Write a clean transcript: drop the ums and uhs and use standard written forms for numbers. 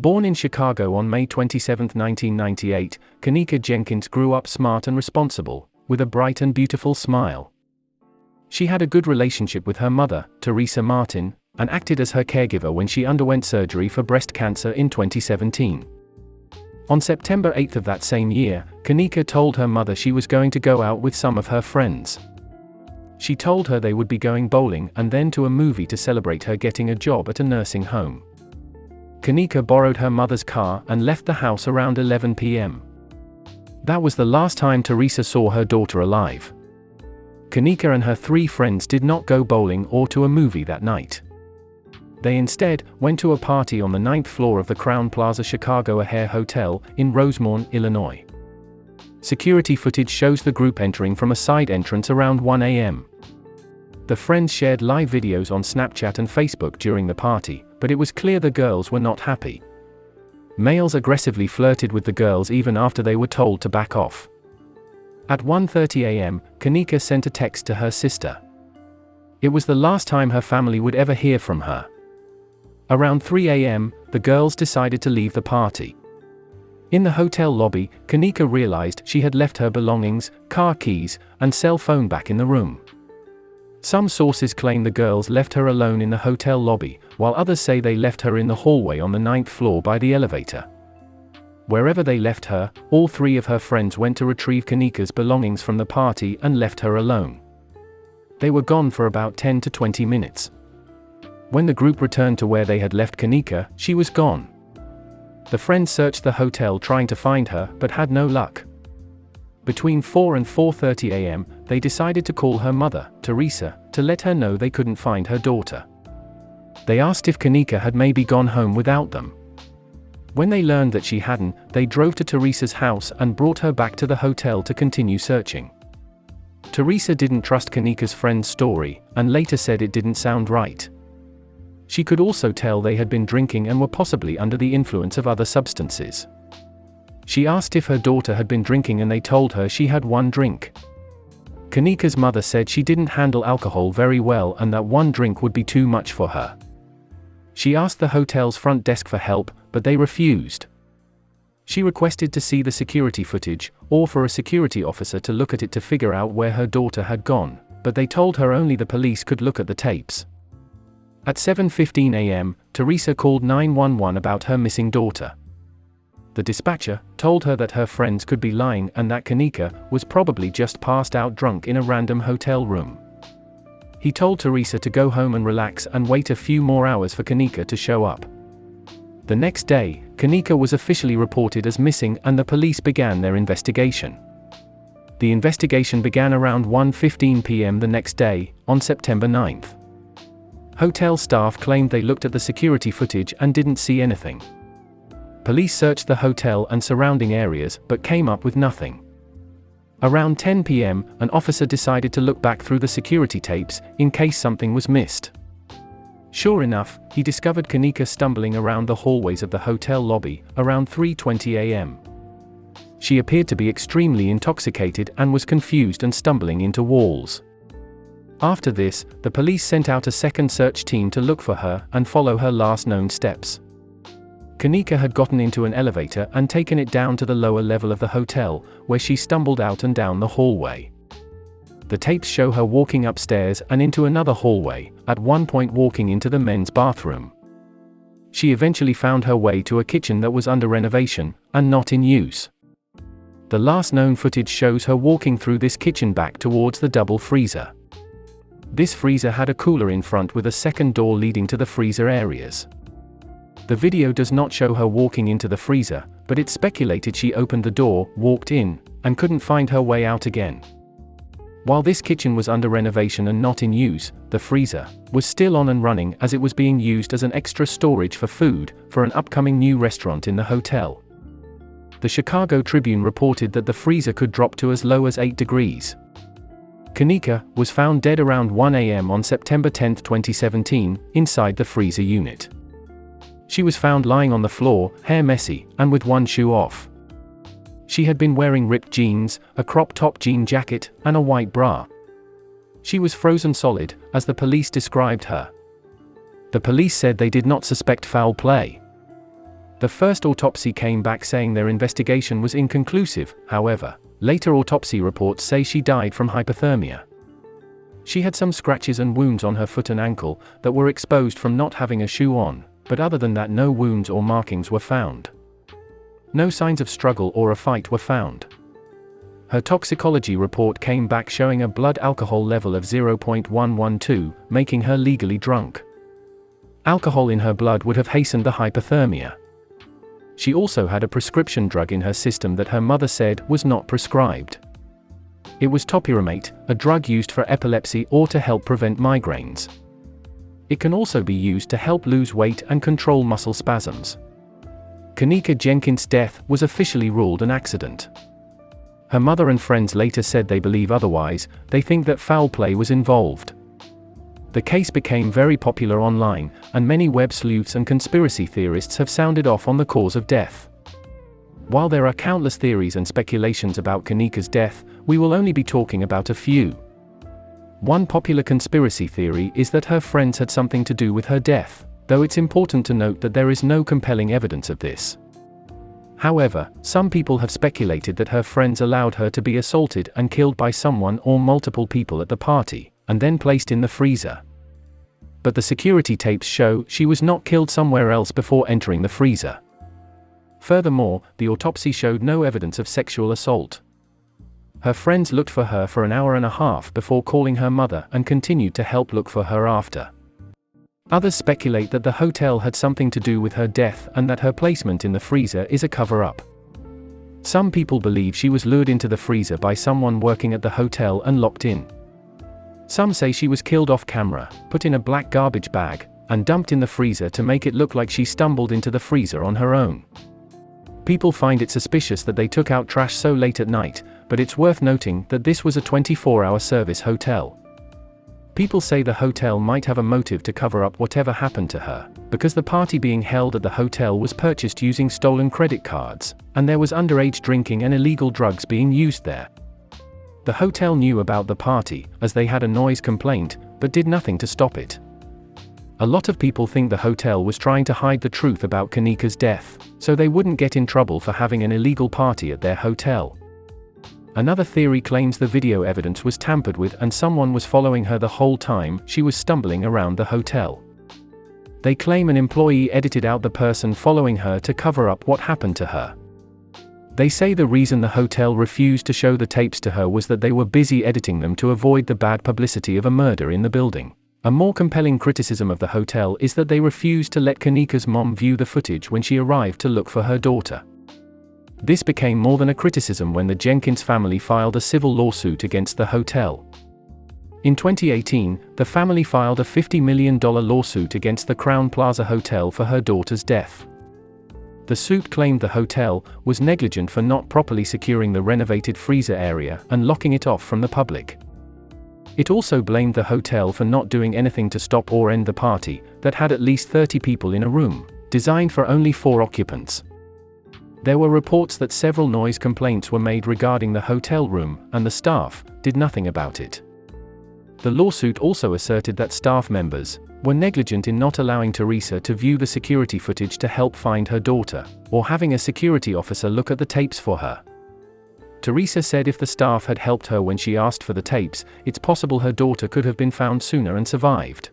Born in Chicago on May 27, 1998, Kenneka Jenkins grew up smart and responsible, with a bright and beautiful smile. She had a good relationship with her mother, Tereasa Martin, and acted as her caregiver when she underwent surgery for breast cancer in 2017. On September 8 of that same year, Kenneka told her mother she was going to go out with some of her friends. She told her they would be going bowling and then to a movie to celebrate her getting a job at a nursing home. Kenneka borrowed her mother's car and left the house around 11 p.m. That was the last time Tereasa saw her daughter alive. Kenneka and her 3 friends did not go bowling or to a movie that night. They instead went to a party on the 9th floor of the Crowne Plaza Chicago O'Hare Hotel in Rosemont, Illinois. Security footage shows the group entering from a side entrance around 1 a.m. The friends shared live videos on Snapchat and Facebook during the party, but it was clear the girls were not happy. Males aggressively flirted with the girls even after they were told to back off. At 1:30 a.m., Kenneka sent a text to her sister. It was the last time her family would ever hear from her. Around 3 a.m., the girls decided to leave the party. In the hotel lobby, Kenneka realized she had left her belongings, car keys, and cell phone back in the room. Some sources claim the girls left her alone in the hotel lobby, while others say they left her in the hallway on the 9th floor by the elevator. Wherever they left her, all 3 of her friends went to retrieve Kenneka's belongings from the party and left her alone. They were gone for about 10 to 20 minutes. When the group returned to where they had left Kenneka, she was gone. The friends searched the hotel trying to find her, but had no luck. Between 4 and 4:30 a.m., they decided to call her mother, Tereasa, to let her know they couldn't find her daughter. They asked if Kenneka had maybe gone home without them. When they learned that she hadn't, they drove to Tereasa's house and brought her back to the hotel to continue searching. Tereasa didn't trust Kenneka's friend's story, and later said it didn't sound right. She could also tell they had been drinking and were possibly under the influence of other substances. She asked if her daughter had been drinking and they told her she had 1 drink. Kenneka's mother said she didn't handle alcohol very well and that 1 drink would be too much for her. She asked the hotel's front desk for help, but they refused. She requested to see the security footage, or for a security officer to look at it to figure out where her daughter had gone, but they told her only the police could look at the tapes. At 7:15 a.m., Tereasa called 911 about her missing daughter. The dispatcher told her that her friends could be lying and that Kenneka was probably just passed out drunk in a random hotel room. He told Tereasa to go home and relax and wait a few more hours for Kenneka to show up. The next day, Kenneka was officially reported as missing and the police began their investigation. The investigation began around 1:15 p.m. the next day, on September 9th. Hotel staff claimed they looked at the security footage and didn't see anything. Police searched the hotel and surrounding areas, but came up with nothing. Around 10 p.m., an officer decided to look back through the security tapes, in case something was missed. Sure enough, he discovered Kenneka stumbling around the hallways of the hotel lobby, around 3:20 a.m. She appeared to be extremely intoxicated and was confused and stumbling into walls. After this, the police sent out a second search team to look for her and follow her last known steps. Kenneka had gotten into an elevator and taken it down to the lower level of the hotel, where she stumbled out and down the hallway. The tapes show her walking upstairs and into another hallway, at one point walking into the men's bathroom. She eventually found her way to a kitchen that was under renovation, and not in use. The last known footage shows her walking through this kitchen back towards the double freezer. This freezer had a cooler in front with a second door leading to the freezer areas. The video does not show her walking into the freezer, but it's speculated she opened the door, walked in, and couldn't find her way out again. While this kitchen was under renovation and not in use, the freezer was still on and running as it was being used as an extra storage for food for an upcoming new restaurant in the hotel. The Chicago Tribune reported that the freezer could drop to as low as 8 degrees. Kenneka was found dead around 1 a.m. on September 10, 2017, inside the freezer unit. She was found lying on the floor, hair messy, and with one shoe off. She had been wearing ripped jeans, a crop-top jean jacket, and a white bra. She was frozen solid, as the police described her. The police said they did not suspect foul play. The first autopsy came back saying their investigation was inconclusive, however. Later autopsy reports say she died from hypothermia. She had some scratches and wounds on her foot and ankle that were exposed from not having a shoe on, but other than that no wounds or markings were found. No signs of struggle or a fight were found. Her toxicology report came back showing a blood alcohol level of 0.112, making her legally drunk. Alcohol in her blood would have hastened the hypothermia. She also had a prescription drug in her system that her mother said was not prescribed. It was topiramate, a drug used for epilepsy or to help prevent migraines. It can also be used to help lose weight and control muscle spasms. Kenneka Jenkins' death was officially ruled an accident. Her mother and friends later said they believe otherwise. They think that foul play was involved. The case became very popular online, and many web sleuths and conspiracy theorists have sounded off on the cause of death. While there are countless theories and speculations about Kenneka's death, we will only be talking about a few. One popular conspiracy theory is that her friends had something to do with her death, though it's important to note that there is no compelling evidence of this. However, some people have speculated that her friends allowed her to be assaulted and killed by someone or multiple people at the party, and then placed in the freezer. But the security tapes show she was not killed somewhere else before entering the freezer. Furthermore, the autopsy showed no evidence of sexual assault. Her friends looked for her for an hour and a half before calling her mother and continued to help look for her after. Others speculate that the hotel had something to do with her death and that her placement in the freezer is a cover-up. Some people believe she was lured into the freezer by someone working at the hotel and locked in. Some say she was killed off camera, put in a black garbage bag, and dumped in the freezer to make it look like she stumbled into the freezer on her own. People find it suspicious that they took out trash so late at night, but it's worth noting that this was a 24-hour service hotel. People say the hotel might have a motive to cover up whatever happened to her, because the party being held at the hotel was purchased using stolen credit cards, and there was underage drinking and illegal drugs being used there. The hotel knew about the party, as they had a noise complaint, but did nothing to stop it. A lot of people think the hotel was trying to hide the truth about Kenneka's death, so they wouldn't get in trouble for having an illegal party at their hotel. Another theory claims the video evidence was tampered with and someone was following her the whole time she was stumbling around the hotel. They claim an employee edited out the person following her to cover up what happened to her. They say the reason the hotel refused to show the tapes to her was that they were busy editing them to avoid the bad publicity of a murder in the building. A more compelling criticism of the hotel is that they refused to let Kenneka's mom view the footage when she arrived to look for her daughter. This became more than a criticism when the Jenkins family filed a civil lawsuit against the hotel. In 2018, the family filed a $50 million lawsuit against the Crowne Plaza Hotel for her daughter's death. The suit claimed the hotel was negligent for not properly securing the renovated freezer area and locking it off from the public. It also blamed the hotel for not doing anything to stop or end the party, that had at least 30 people in a room, designed for only 4 occupants. There were reports that several noise complaints were made regarding the hotel room, and the staff did nothing about it. The lawsuit also asserted that staff members were negligent in not allowing Tereasa to view the security footage to help find her daughter, or having a security officer look at the tapes for her. Tereasa said if the staff had helped her when she asked for the tapes, it's possible her daughter could have been found sooner and survived.